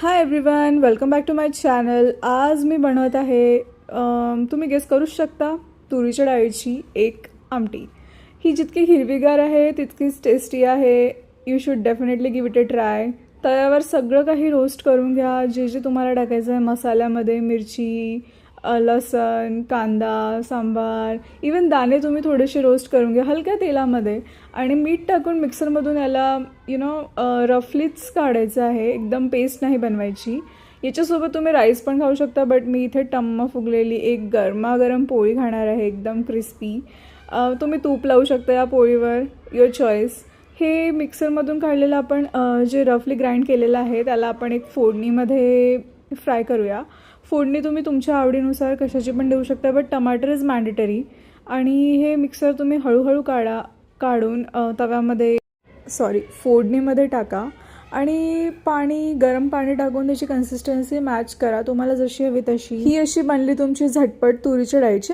High everyone, welcome back to my channel. आज मी बनवत आहे तुम्ही गेस करूच शकता, तुरीच्या डाळीची एक आमटी. ही जितकी हिरवीगार आहे तितकीच टेस्टी आहे. You should definitely give it a try. तव्यावर सगळं काही रोस्ट करून घ्या, जे जे तुम्हाला टाकायचं आहे मसाल्यामध्ये. मिरची, लसण, कांदा, सांबार, इवन दाणे तुम्ही थोडेसे रोस्ट करून घ्या हलक्या तेलामध्ये आणि मीठ टाकून मिक्सरमधून याला रफलीच काढायचं आहे. एकदम पेस्ट नाही बनवायची. याच्यासोबत तुम्ही राईस पण खाऊ शकता, बट मी इथे टम्म फुगलेली एक गरमागरम पोळी खाणार आहे, एकदम क्रिस्पी. तुम्ही तूप लावू शकता या पोळीवर, युअर चॉईस. हे मिक्सरमधून काढलेलं आपण जे रफली ग्राइंड केलेलं आहे त्याला आपण एक फोडणीमध्ये फ्राय करूया. फोडणी तुम्ही तुमच्या आवडीनुसार कशाची पण देऊ शकता, बट टमाटर इज मॅन्डेटरी. आणि हे मिक्सर तुम्ही हळूहळू काढून तव्यामध्ये फोडणीमध्ये टाका आणि गरम पाणी टाकून त्याची कन्सिस्टन्सी मॅच करा तुम्हाला जशी हवी तशी. ही अशी बनली तुमची झटपट तुरीच्या डाळीची